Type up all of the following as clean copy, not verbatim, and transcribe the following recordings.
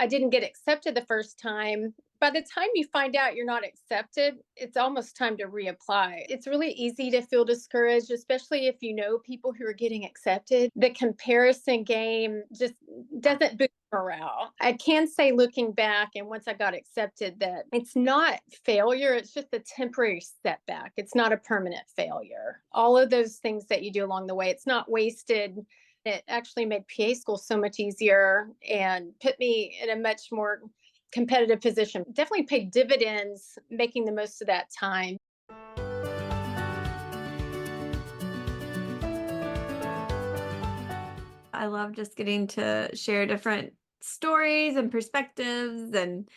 I didn't get accepted the first time. By the time you find out you're not accepted, it's almost time to reapply. It's really easy to feel discouraged, especially if you know people who are getting accepted. The comparison game just doesn't boost morale. I can say, looking back, and once I got accepted, that it's not failure, it's just a temporary setback. It's not a permanent failure. All of those things that you do along the way, it's not wasted. It actually made PA school so much easier and put me in a much more competitive position. Definitely paid dividends making the most of that time. I love just getting to share different stories and perspectives. And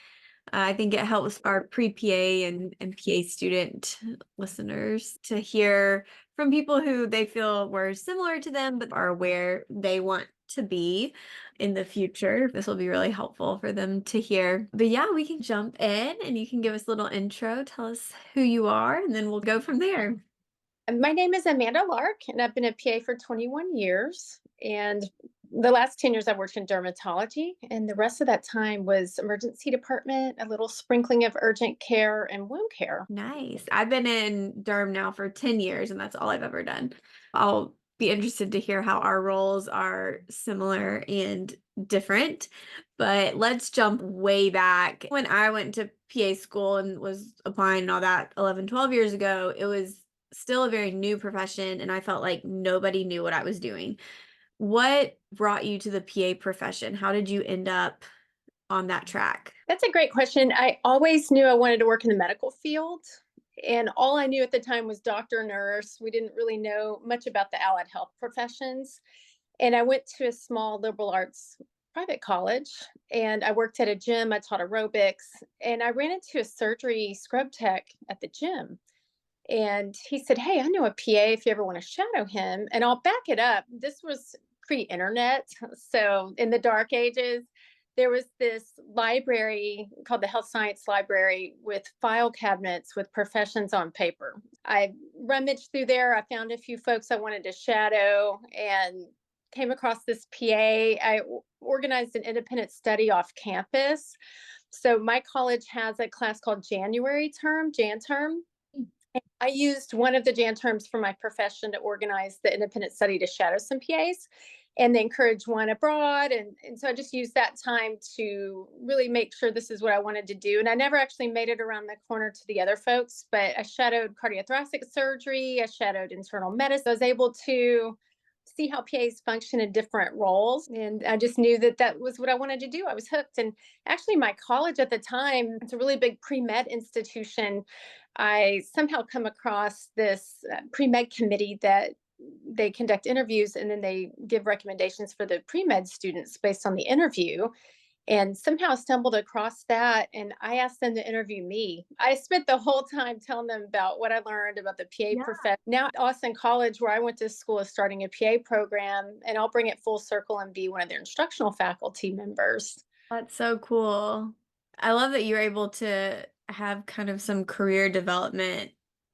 I think it helps our pre-PA and PA student listeners to hear from people who they feel were similar to them, but are where they want to be in the future. This will be really helpful for them to hear. But yeah, we can jump in and you can give us a little intro, tell us who you are, and then we'll go from there. And my name is Amanda Lark, and I've been a PA for 21 years. And the last 10 years I worked in dermatology, and the rest of that time was emergency department, a little sprinkling of urgent care and wound care. Nice. I've been in derm now for 10 years, and that's all I've ever done. I'll be interested to hear how our roles are similar and different. But let's jump way back. When I went to PA school and was applying and all that 11, 12 years ago, it was still a very new profession, and I felt like nobody knew what I was doing. What brought you to the PA profession? How did you end up on that track? That's a great question. I always knew I wanted to work in the medical field. And all I knew at the time was doctor, nurse. We didn't really know much about the allied health professions. And I went to a small liberal arts private college and I worked at a gym. I taught aerobics and I ran into a surgery scrub tech at the gym. And he said, "Hey, I know a PA if you ever want to shadow him." And I'll back it up. This was pre internet. So in the dark ages, there was this library called the Health Science Library with file cabinets with professions on paper. I rummaged through there. I found a few folks I wanted to shadow and came across this PA. Organized an independent study off campus. So my college has a class called January term, Jan term. I used one of the Jan terms for my profession to organize the independent study to shadow some PAs and they encourage one abroad. And so I just used that time to really make sure this is what I wanted to do. And I never actually made it around the corner to the other folks, but I shadowed cardiothoracic surgery, I shadowed internal medicine. I was able to see how PAs function in different roles. And I just knew that that was what I wanted to do. I was hooked. And actually, my college at the time, it's a really big pre med institution. I somehow come across this pre med committee that they conduct interviews and then they give recommendations for the pre med students based on the interview. And somehow stumbled across that and I asked them to interview me. I spent the whole time telling them about what I learned about the PA Yeah. profession. Now Austin College, where I went to school, is starting a PA program and I'll bring it full circle and be one of their instructional faculty members. That's so cool. I love that you're able to have kind of some career development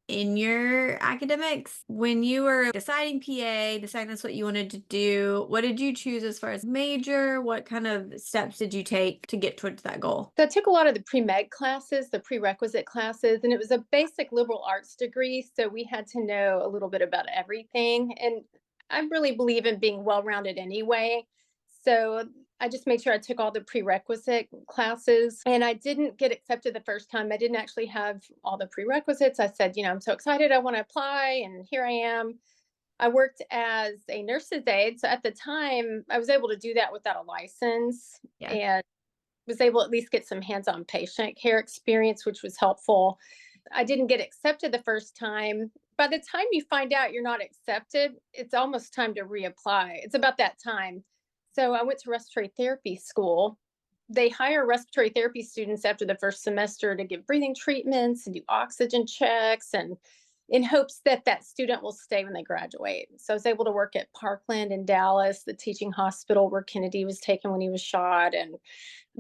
in your academics. When you were deciding PA, deciding that's what you wanted to do, what did you choose as far as major? What kind of steps did you take to get towards that goal? So I took a lot of the pre-med classes, the prerequisite classes, and it was a basic liberal arts degree. So we had to know a little bit about everything. And I really believe in being well-rounded anyway. So I just made sure I took all the prerequisite classes and I didn't get accepted the first time. I didn't actually have all the prerequisites. I said, I'm so excited. I want to apply. And here I am. I worked as a nurse's aide. So at the time, I was able to do that without a license. Yeah. And was able to at least get some hands-on patient care experience, which was helpful. I didn't get accepted the first time. By the time you find out you're not accepted, it's almost time to reapply. It's about that time. So I went to respiratory therapy school. They hire respiratory therapy students after the first semester to give breathing treatments and do oxygen checks and in hopes that that student will stay when they graduate. So I was able to work at Parkland in Dallas, the teaching hospital where Kennedy was taken when he was shot, and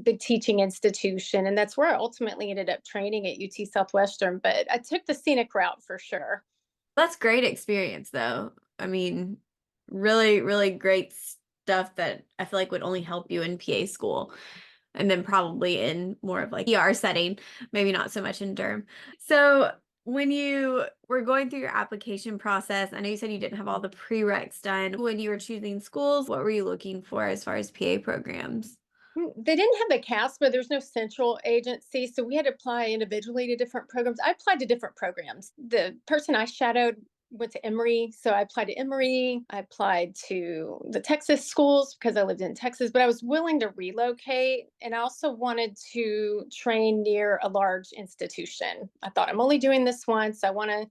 big teaching institution. And that's where I ultimately ended up training at UT Southwestern. But I took the scenic route for sure. That's great experience though. I mean, really, really great stuff that I feel like would only help you in PA school. and then probably in more of like ER setting, maybe not so much in derm. So when you were going through your application process, I know you said you didn't have all the prereqs done. When you were choosing schools, what were you looking for as far as PA programs? They didn't have the CASPA, but there's no central agency, so we had to apply individually to different programs. I applied to different programs. The person I shadowed went to Emory, so I applied to Emory. I applied to the Texas schools because I lived in Texas, but I was willing to relocate, and I also wanted to train near a large institution. I thought I'm only doing this once. I want to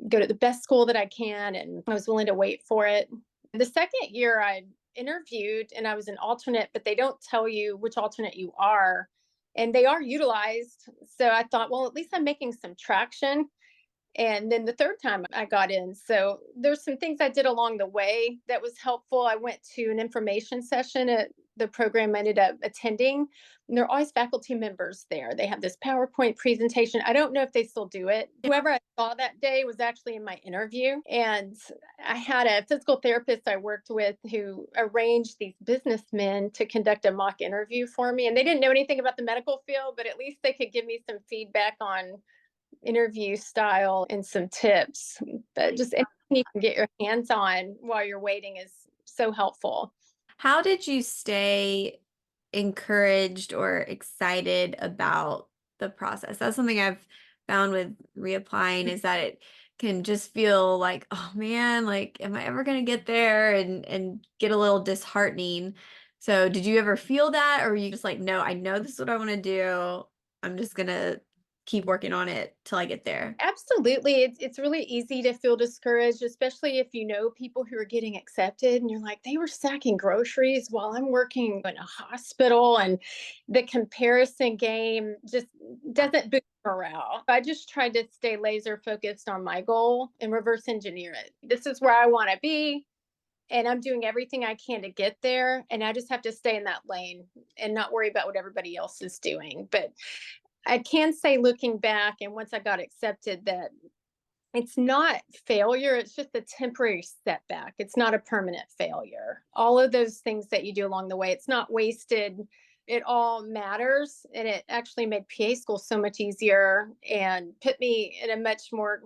go to the best school that I can, and I was willing to wait for it. The second year I interviewed and I was an alternate, but they don't tell you which alternate you are. And they are utilized. So I thought, well, at least I'm making some traction. And then the third time I got in. So there's some things I did along the way that was helpful. I went to an information session at the program I ended up attending. And there are always faculty members there. They have this PowerPoint presentation. I don't know if they still do it. Whoever I saw that day was actually in my interview. And I had a physical therapist I worked with who arranged these businessmen to conduct a mock interview for me. And they didn't know anything about the medical field, but at least they could give me some feedback on interview style and some tips. But just anything you can get your hands on while you're waiting is so helpful. How did you stay encouraged or excited about the process? That's something I've found with reapplying is that it can just feel like, oh man, like, am I ever gonna get there? And get a little disheartening. So did you ever feel that, or were you just like, no, I know this is what I want to do. I'm just gonna keep working on it till I get there? Absolutely. It's really easy to feel discouraged, especially if you know people who are getting accepted and you're like, they were stacking groceries while I'm working in a hospital. And the comparison game just doesn't boost morale. I just tried to stay laser focused on my goal and reverse engineer it. This is where I want to be. And I'm doing everything I can to get there. And I just have to stay in that lane and not worry about what everybody else is doing. But I can say looking back and once I got accepted that it's not failure, it's just a temporary setback. It's not a permanent failure. All of those things that you do along the way, it's not wasted. It all matters. And it actually made PA school so much easier and put me in a much more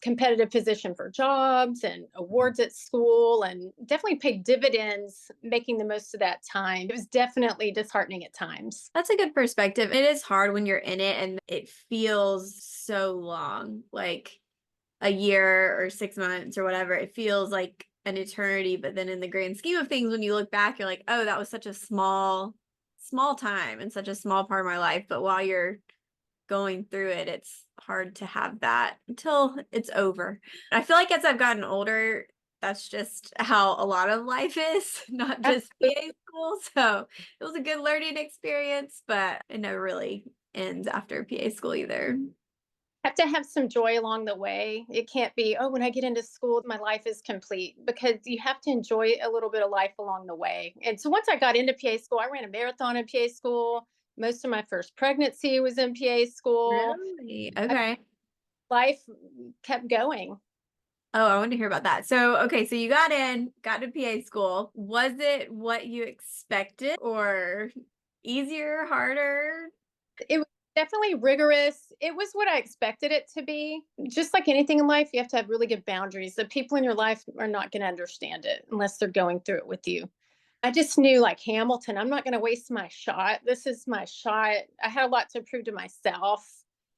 competitive position for jobs and awards at school and definitely paid dividends making the most of that time. It was definitely disheartening at times. That's a good perspective. It is hard when you're in it and it feels so long, like a year or 6 months or whatever. It feels like an eternity. But then in the grand scheme of things, when you look back, you're like, oh, that was such a small time and such a small part of my life. But while you're going through it, it's hard to have that until it's over. I feel like as I've gotten older, that's just how a lot of life is, not just PA school. So it was a good learning experience, but it never really ends after PA school either. Have to have some joy along the way. It can't be, oh, when I get into school, my life is complete because you have to enjoy a little bit of life along the way. And so once I got into PA school, I ran a marathon in PA school. Most of my first pregnancy was in PA school. Really? Okay. Life kept going. Oh, I want to hear about that. So, okay, so you got to PA school. Was it what you expected or easier, harder? It was definitely rigorous. It was what I expected it to be. Just like anything in life, you have to have really good boundaries. The people in your life are not going to understand it unless they're going through it with you. I just knew, like Hamilton, I'm not going to waste my shot. This is my shot. I had a lot to prove to myself.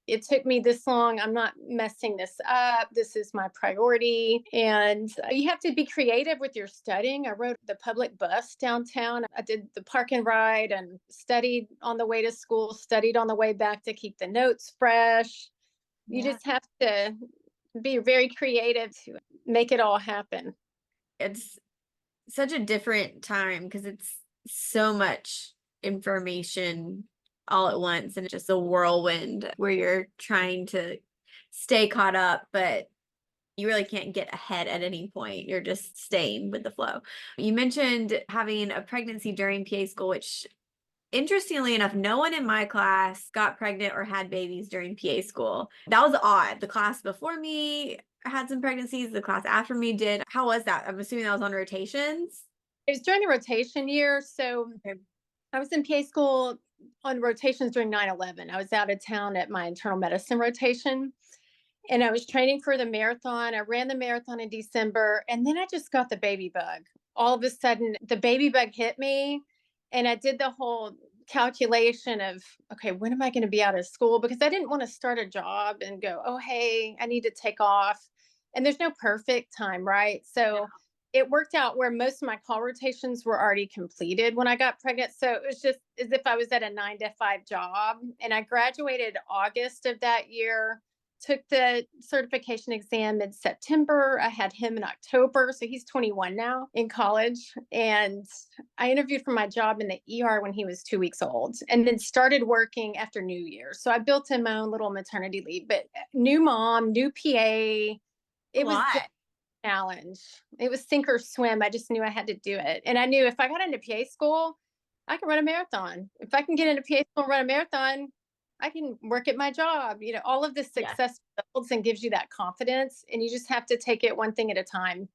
It took me this long. I'm not messing this up. This is my priority. And you have to be creative with your studying. I rode the public bus downtown. I did the park and ride and studied on the way to school, studied on the way back to keep the notes fresh. You Yeah. just have to be very creative to make it all happen. It's such a different time because it's so much information all at once and it's just a whirlwind where you're trying to stay caught up, but you really can't get ahead at any point. You're just staying with the flow. You mentioned having a pregnancy during PA school, which interestingly enough, no one in my class got pregnant or had babies during PA school. That was odd. The class before me had some pregnancies, the class after me did. How was that? I'm assuming that was on rotations. It was during the rotation year. So Okay. I was in PA school on rotations during 9/11. I was out of town at my internal medicine rotation, and I was training for the marathon. I ran the marathon in December, and then I just got the baby bug. All of a sudden, the baby bug hit me, and I did the whole calculation of, okay, when am I going to be out of school? Because I didn't want to start a job and go, oh, hey, I need to take off. And there's no perfect time, right? So it worked out where most of my call rotations were already completed when I got pregnant. So it was just as if I was at a 9 to 5 job. And I graduated August of that year, took the certification exam in September. I had him in October. So he's 21 now in college. And I interviewed for my job in the ER when he was 2 weeks old and then started working after New Year. So I built in my own little maternity leave, but new mom, new PA. A It was lot. challenge. It was sink or swim. I just knew I had to do it. And I knew if I got into PA school, I could run a marathon. If I can get into PA school and run a marathon, I can work at my job. All of this Yeah. success builds and gives you that confidence. And you just have to take it one thing at a time.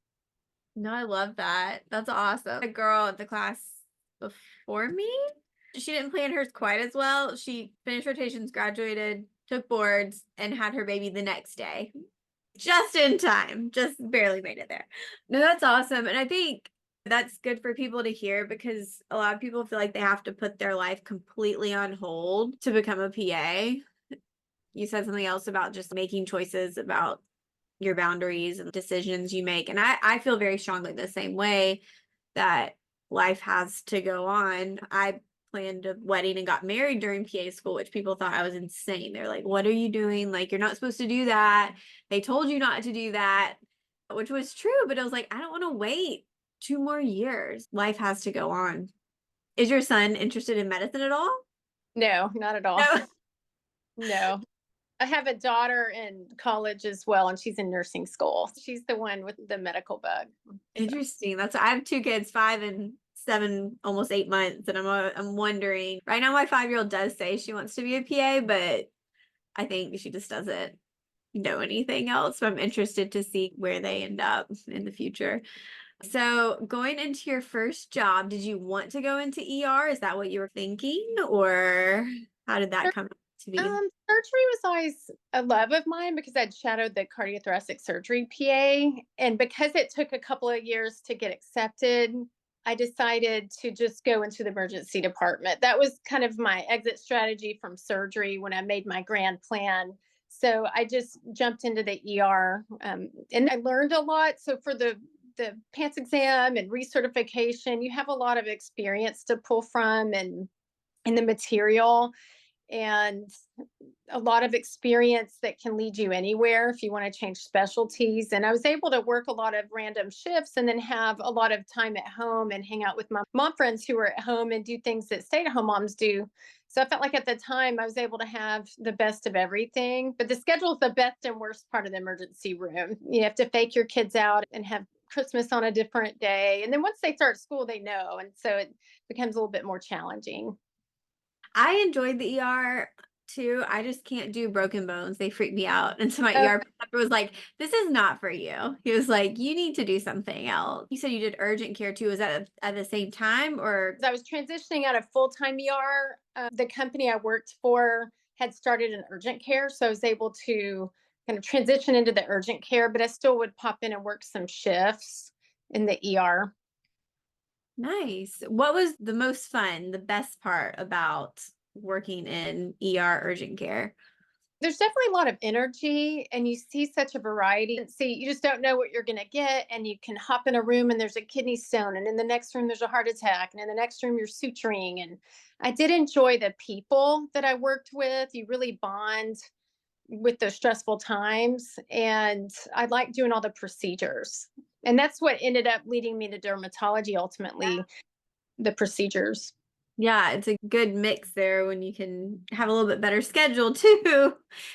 No, I love that. That's awesome. A girl at the class before me, she didn't plan hers quite as well. She finished rotations, graduated, took boards, and had her baby the next day. Just in time, just barely made it there. No, that's awesome. And I think that's good for people to hear because a lot of people feel like they have to put their life completely on hold to become a PA. You said something else about just making choices about your boundaries and decisions you make. And I feel very strongly the same way that life has to go on. I planned a wedding and got married during PA school, which people thought I was insane. They're like, what are you doing? Like, you're not supposed to do that. They told you not to do that, which was true. But I was like, I don't want to wait 2 more years. Life has to go on. Is your son interested in medicine at all? No, not at all. No. No. I have a daughter in college as well, and she's in nursing school. She's the one with the medical bug. So, Interesting. I have 2 kids, 5 and 7, almost 8 months, and I'm wondering. Right now, my 5-year-old does say she wants to be a PA, but I think she just doesn't know anything else. So I'm interested to see where they end up in the future. So going into your first job, did you want to go into ER? Is that what you were thinking, or how did that come to be? surgery was always a love of mine because I'd shadowed the cardiothoracic surgery PA. And because it took a couple of years to get accepted, I decided to just go into the emergency department. That was kind of my exit strategy from surgery when I made my grand plan. So I just jumped into the ER, and I learned a lot. So for the PANCE exam and recertification, you have a lot of experience to pull from and in the material and a lot of experience that can lead you anywhere if you want to change specialties. And I was able to work a lot of random shifts and then have a lot of time at home and hang out with my mom friends who were at home and do things that stay at home moms do. So I felt like at the time I was able to have the best of everything. But the schedule is the best and worst part of the emergency room. You have to fake your kids out and have Christmas on a different day. And then once they start school, they know. And so it becomes a little bit more challenging. I enjoyed the ER too. I just can't do broken bones. They freak me out. And so my Oh, ER doctor was like, this is not for you. He was like, you need to do something else. You said you did urgent care too. Was that at the same time or? I was transitioning out of full time ER. The company I worked for had started an urgent care. So I was able to kind of transition into the urgent care, but I still would pop in and work some shifts in the ER. Nice. What was the most fun, the best part about working in ER urgent care? There's definitely a lot of energy and you see such a variety and see you just don't know what you're going to get, and you can hop in a room and there's a kidney stone, and in the next room there's a heart attack, and in the next room you're suturing. And I did enjoy the people that I worked with. You really bond with those stressful times, and I like doing all the procedures, and that's what ended up leading me to dermatology ultimately, the procedures. Yeah, it's a good mix there when you can have a little bit better schedule too.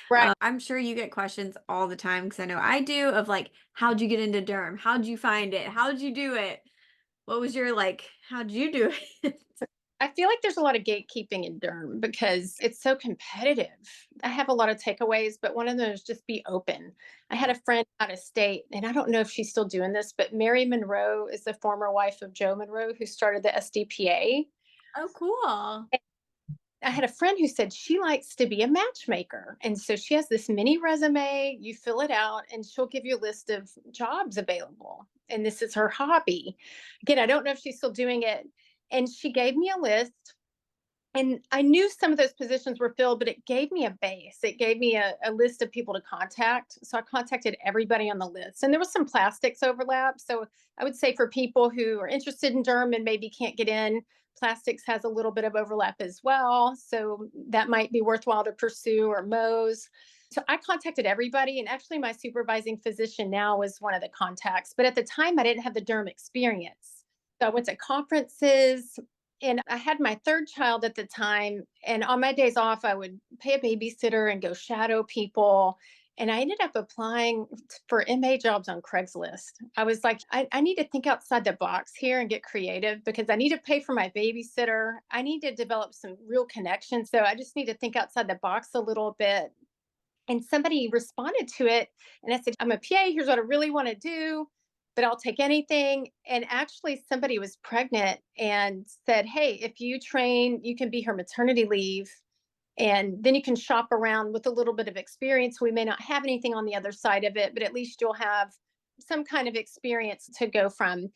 Right. I'm sure you get questions all the time because I know I do of like, how'd you get into derm? How'd you find it? How'd you do it? What was your like, how'd you do it? I feel like there's a lot of gatekeeping in derm because it's so competitive. I have a lot of takeaways, but one of them is just be open. I had a friend out of state, and I don't know if she's still doing this, but Mary Monroe is the former wife of Joe Monroe who started the SDPA. Oh, cool. I had a friend who said she likes to be a matchmaker. And so she has this mini resume, you fill it out, and she'll give you a list of jobs available. And this is her hobby. Again, I don't know if she's still doing it. And she gave me a list, and I knew some of those positions were filled, but it gave me a base. It gave me a list of people to contact. So I contacted everybody on the list. And there was some plastics overlap. So I would say for people who are interested in derm and maybe can't get in, plastics has a little bit of overlap as well. So that might be worthwhile to pursue, or Mohs. So I contacted everybody. And actually, my supervising physician now was one of the contacts. But at the time, I didn't have the derm experience. So I went to conferences, and I had my third child at the time. And on my days off, I would pay a babysitter and go shadow people. And I ended up applying for MA jobs on Craigslist. I was like, I need to think outside the box here and get creative, because I need to pay for my babysitter. I need to develop some real connections. So I just need to think outside the box a little bit. And somebody responded to it, and I said, I'm a PA. Here's what I really want to do, but I'll take anything. And actually, somebody was pregnant and said, hey, if you train, you can be her maternity leave. And then you can shop around with a little bit of experience. We may not have anything on the other side of it, but at least you'll have some kind of experience to go from.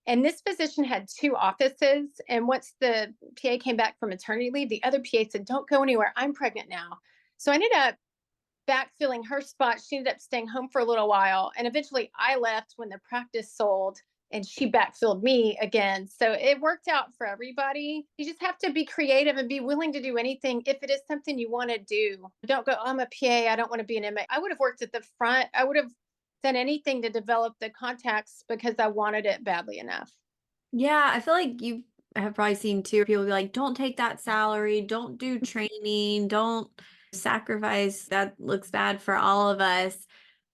And this physician had two offices. And once the PA came back from maternity leave, the other PA said, don't go anywhere. I'm pregnant now. So I ended up backfilling her spot. She ended up staying home for a little while. And eventually I left when the practice sold, and she backfilled me again. So it worked out for everybody. You just have to be creative and be willing to do anything if it is something you want to do. Don't go, I'm a PA. I don't want to be an MA. I would have worked at the front. I would have done anything to develop the contacts because I wanted it badly enough. Yeah, I feel like you have probably seen too people be like, don't take that salary, don't do training, don't sacrifice. That looks bad for all of us.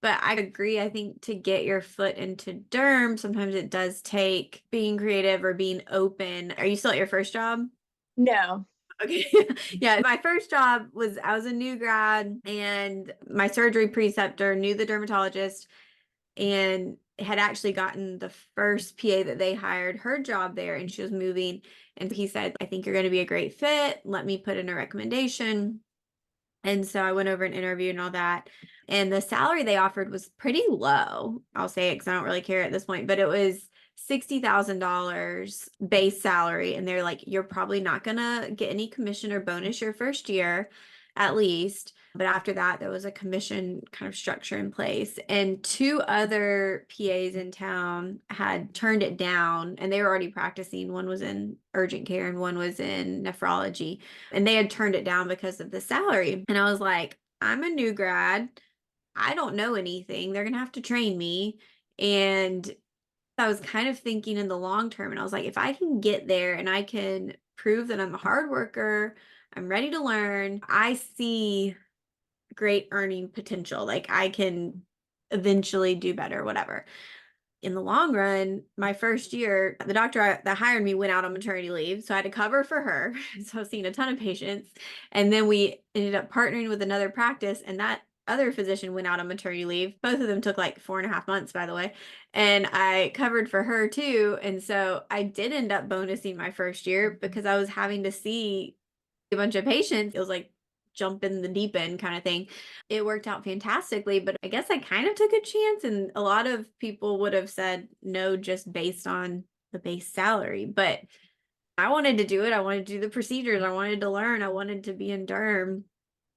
But I agree. I think to get your foot into derm, sometimes it does take being creative or being open. Are you still at your first job? No. Okay. Yeah. My first job was I was a new grad, and my surgery preceptor knew the dermatologist and had actually gotten the first PA that they hired her job there, and she was moving. And he said, I think you're going to be a great fit. Let me put in a recommendation. And so I went over an interview and all that. And the salary they offered was pretty low. I'll say it because I don't really care at this point, but it was $60,000 base salary. And they're like, you're probably not going to get any commission or bonus your first year, at least. But after that, there was a commission kind of structure in place. And two other PAs in town had turned it down, and they were already practicing. One was in urgent care and one was in nephrology. And they had turned it down because of the salary. And I was like, I'm a new grad. I don't know anything. They're going to have to train me. And I was kind of thinking in the long term. And I was like, if I can get there and I can prove that I'm a hard worker, I'm ready to learn, I see great earning potential. Like I can eventually do better, whatever. In the long run, my first year, the doctor that hired me went out on maternity leave. So I had to cover for her. So I was seeing a ton of patients. And then we ended up partnering with another practice, and that other physician went out on maternity leave. Both of them took like 4.5 months, by the way. And I covered for her too. And so I did end up bonusing my first year because I was having to see a bunch of patients. It was like jump in the deep end kind of thing. It worked out fantastically, but I guess I kind of took a chance, and a lot of people would have said no just based on the base salary. But I wanted to do it. I wanted to do the procedures. I wanted to learn. I wanted to be in derm.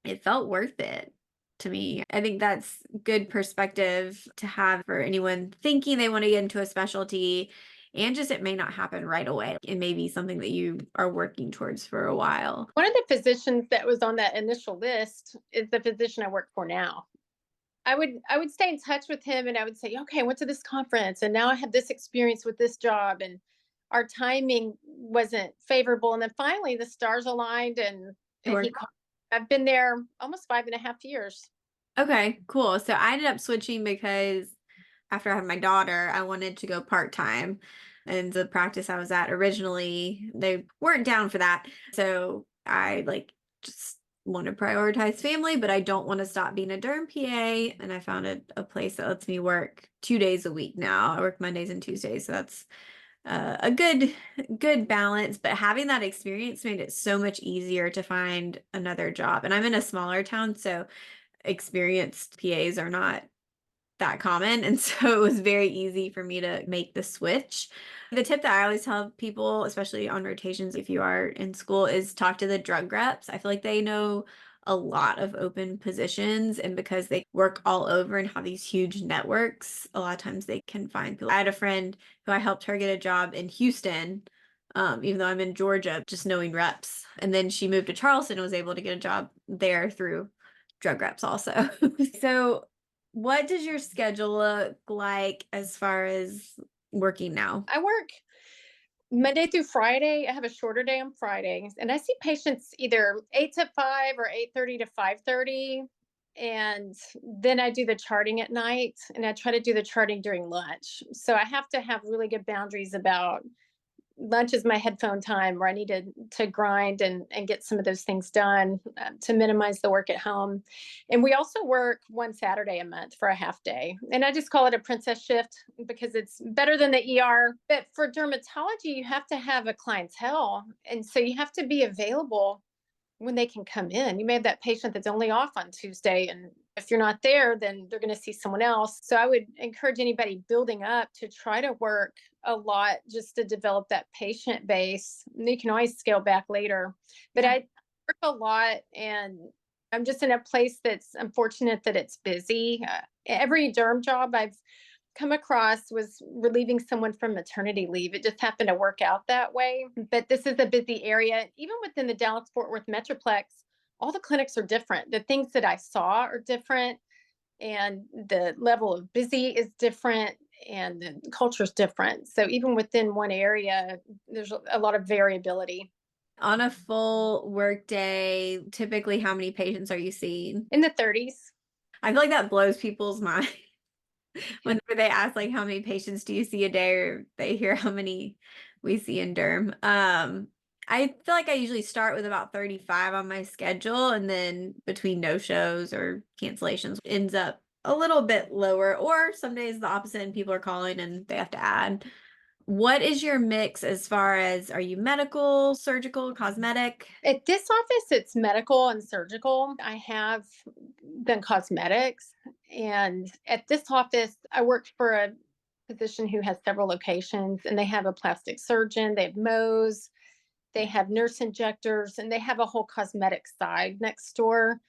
It felt worth it to me. I think that's good perspective to have for anyone thinking they want to get into a specialty, and just it may not happen right away. It may be something that you are working towards for a while. One of the physicians that was on that initial list is the physician I work for now. I would stay in touch with him, and I would say, okay, I went to this conference and now I have this experience with this job, and our timing wasn't favorable. And then finally the stars aligned, It and he worked. called. I've been there almost 5.5 years. Okay, cool. So I ended up switching because after I had my daughter, I wanted to go part-time. And the practice I was at originally, they weren't down for that. So I like just want to prioritize family, but I don't want to stop being a derm PA. And I found a place that lets me work 2 days a week now. I work Mondays and Tuesdays. So that's a good balance, but having that experience made it so much easier to find another job. And I'm in a smaller town, so experienced PAs are not that common. And so it was very easy for me to make the switch. The tip that I always tell people, especially on rotations, if you are in school, is talk to the drug reps. I feel like they know a lot of open positions. And because they work all over and have these huge networks, a lot of times they can find people. I had a friend who I helped her get a job in Houston. Even though I'm in Georgia, just knowing reps. And then she moved to Charleston and was able to get a job there through drug reps also. So what does your schedule look like as far as working now? I work Monday through Friday. I have a shorter day on Fridays, and I see patients either 8 to 5 or 8:30 to 5:30. And then I do the charting at night, and I try to do the charting during lunch. So I have to have really good boundaries about lunch is my headphone time where I need to grind and get some of those things done to minimize the work at home. And we also work one Saturday a month for a half day. And I just call it a princess shift because it's better than the ER. But for dermatology, you have to have a clientele. And so you have to be available when they can come in. You may have that patient that's only off on Tuesday, and if you're not there, then they're going to see someone else. So I would encourage anybody building up to try to work a lot just to develop that patient base. And you can always scale back later. But Yeah. I work a lot, and I'm just in a place that's unfortunate that it's busy. Every derm job I've come across was relieving someone from maternity leave. It just happened to work out that way. But this is a busy area. Even within the Dallas Fort Worth Metroplex, all the clinics are different. The things that I saw are different, and the level of busy is different, and the culture is different. So even within one area, there's a lot of variability. On a full work day, typically how many patients are you seeing? In the 30s. I feel like that blows people's mind whenever they ask like how many patients do you see a day or they hear how many we see in derm. I feel like I usually start with about 35 on my schedule and then between no shows or cancellations ends up a little bit lower or some days the opposite and people are calling and they have to add. What is your mix as far as are you medical, surgical, cosmetic? At this office, it's medical and surgical. I have done cosmetics. And at this office, I worked for a physician who has several locations, and they have a plastic surgeon, they have Mohs, they have nurse injectors, and they have a whole cosmetic side next door.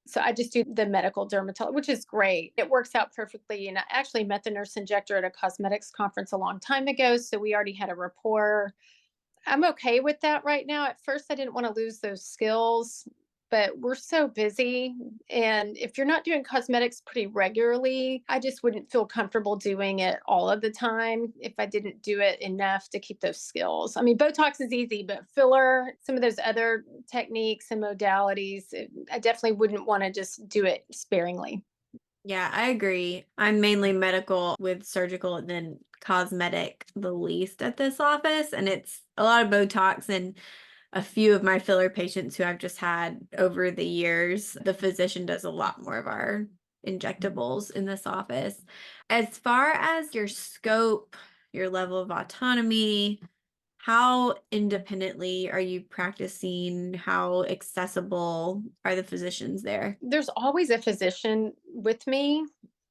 So I just do the medical dermatology, which is great. It works out perfectly. And I actually met the nurse injector at a cosmetics conference a long time ago. So we already had a rapport. I'm okay with that right now. At first, I didn't want to lose those skills, but we're so busy. And if you're not doing cosmetics pretty regularly, I just wouldn't feel comfortable doing it all of the time if I didn't do it enough to keep those skills. I mean, Botox is easy, but filler, some of those other techniques and modalities, I definitely wouldn't want to just do it sparingly. Yeah, I agree. I'm mainly medical with surgical and then cosmetic the least at this office. And it's a lot of Botox and a few of my filler patients who I've just had over the years. The physician does a lot more of our injectables in this office. As far as your scope, your level of autonomy, how independently are you practicing? How accessible are the physicians there? There's always a physician with me,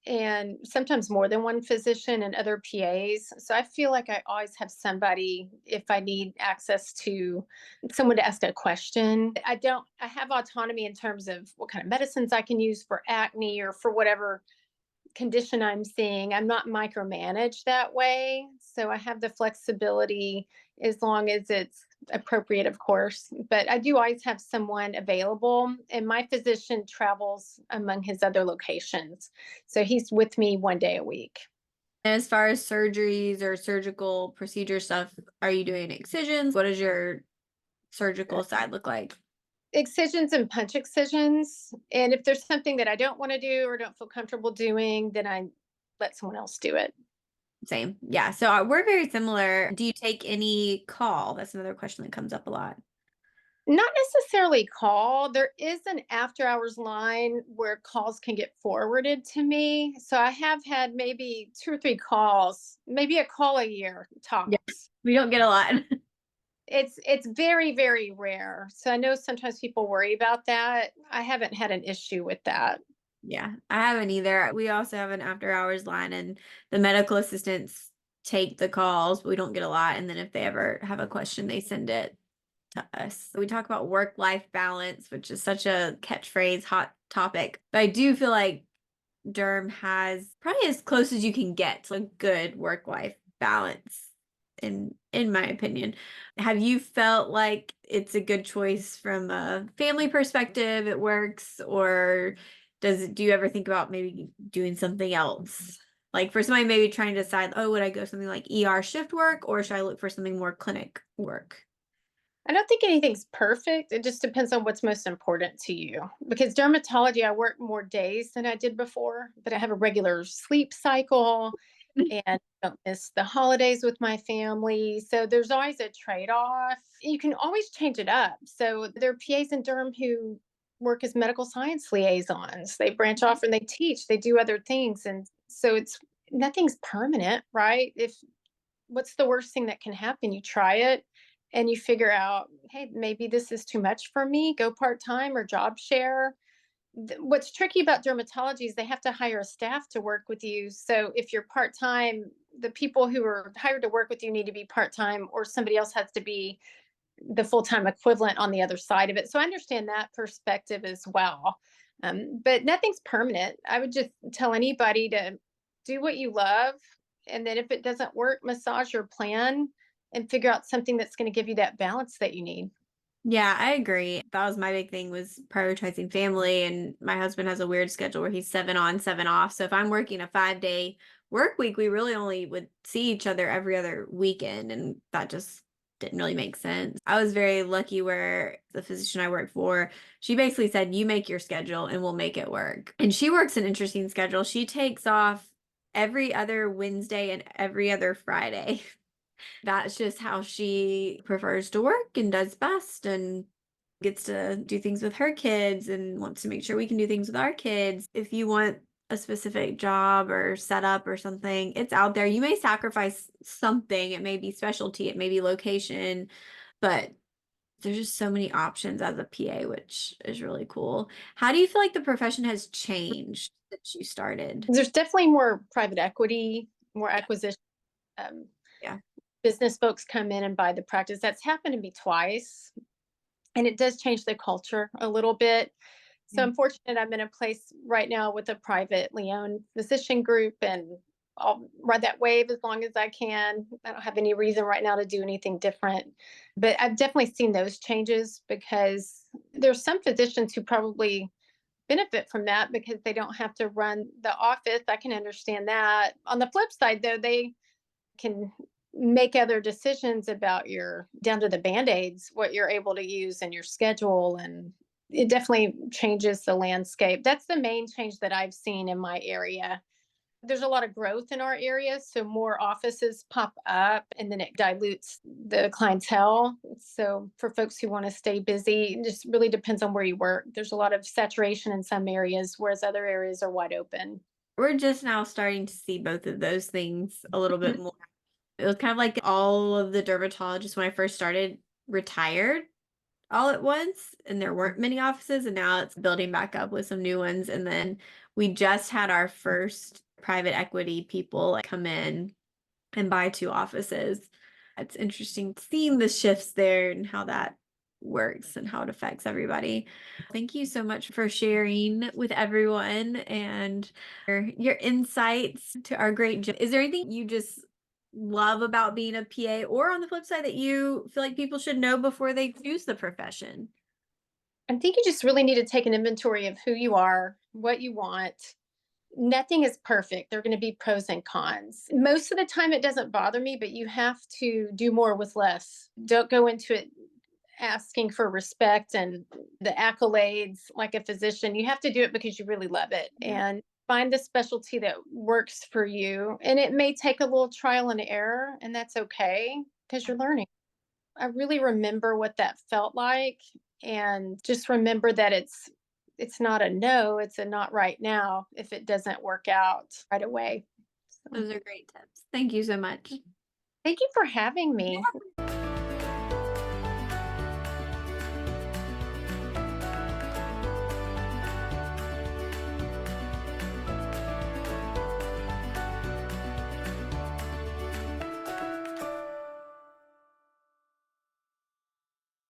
and sometimes more than one physician and other PAs. So I feel like I always have somebody if I need access to someone to ask a question. I have autonomy in terms of what kind of medicines I can use for acne or for whatever condition I'm seeing. I'm not micromanaged that way. So I have the flexibility as long as it's appropriate, of course. But I do always have someone available, and my physician travels among his other locations. So he's with me one day a week. As far as surgeries or surgical procedure stuff, are you doing excisions? What does your surgical side look like? Excisions and punch excisions. And if there's something that I don't want to do or don't feel comfortable doing, then I let someone else do it. Same. Yeah. So we're very similar. Do you take any call? That's another question that comes up a lot. Not necessarily call. There is an after hours line where calls can get forwarded to me. So I have had maybe 2 or 3 calls, maybe a call a year Yeah. tops. We don't get a lot. It's very, very rare. So I know sometimes people worry about that. I haven't had an issue with that. Yeah, I haven't either. We also have an after hours line, and the medical assistants take the calls, but we don't get a lot. And then if they ever have a question, they send it to us. We talk about work-life balance, which is such a catchphrase, hot topic. But I do feel like derm has probably as close as you can get to a good work-life balance in my opinion. Have you felt like it's a good choice from a family perspective, it works, or do you ever think about maybe doing something else? Like for somebody maybe trying to decide, oh, would I go something like ER shift work or should I look for something more clinic work? I don't think anything's perfect. It just depends on what's most important to you. Because dermatology, I work more days than I did before, but I have a regular sleep cycle and don't miss the holidays with my family. So there's always a trade off. You can always change it up. So there are PAs in derm who work as medical science liaisons. They branch off and they teach, they do other things. And so it's nothing's permanent, right? If what's the worst thing that can happen? You try it and you figure out, hey, maybe this is too much for me. Go part time or job share. What's tricky about dermatology is they have to hire a staff to work with you. So if you're part time, the people who are hired to work with you need to be part time, or somebody else has to be the full time equivalent on the other side of it. So I understand that perspective as well. But nothing's permanent. I would just tell anybody to do what you love. And then if it doesn't work, massage your plan and figure out something that's going to give you that balance that you need. Yeah, I agree. That was my big thing was prioritizing family. And my husband has a weird schedule where he's 7 on, 7 off. So if I'm working a 5 day work week, we really only would see each other every other weekend. And that just didn't really make sense. I was very lucky where the physician I worked for, she basically said, you make your schedule and we'll make it work. And she works an interesting schedule. She takes off every other Wednesday and every other Friday. That's just how she prefers to work and does best and gets to do things with her kids and wants to make sure we can do things with our kids. If you want a specific job or setup or something, it's out there. You may sacrifice something. It may be specialty, it may be location, but there's just so many options as a PA, which is really cool. How do you feel like the profession has changed since you started? There's definitely more private equity, more Yeah. acquisition. Um, Yeah. Business folks come in and buy the practice. That's happened to me twice. And it does change the culture a little bit. So Yeah. I'm fortunate I'm in a place right now with a privately owned physician group, and I'll ride that wave as long as I can. I don't have any reason right now to do anything different. But I've definitely seen those changes because there's some physicians who probably benefit from that because they don't have to run the office. I can understand that. On the flip side, though, they can make other decisions about your down to the band-aids, what you're able to use in your schedule. And it definitely changes the landscape. That's the main change that I've seen in my area. There's a lot of growth in our area, so more offices pop up and then it dilutes the clientele. So for folks who want to stay busy, it just really depends on where you work. There's a lot of saturation in some areas, whereas other areas are wide open. We're just now starting to see both of those things a little bit more. It was kind of like all of the dermatologists when I first started retired all at once, and there weren't many offices, and now it's building back up with some new ones. And then we just had our first private equity people come in and buy 2 offices. It's interesting seeing the shifts there and how that works and how it affects everybody. Thank you so much for sharing with everyone and your insights to our great job. Is there anything you just love about being a PA or on the flip side that you feel like people should know before they choose the profession? I think you just really need to take an inventory of who you are, what you want. Nothing is perfect. There are going to be pros and cons. Most of the time, it doesn't bother me, but you have to do more with less. Don't go into it asking for respect and the accolades like a physician. You have to do it because you really love it Yeah. and find the specialty that works for you. And it may take a little trial and error, and that's okay because you're learning. I really remember what that felt like, and just remember that it's not a no, it's a not right now if it doesn't work out right away. So, Those are great tips. Thank you so much. thank you for having me.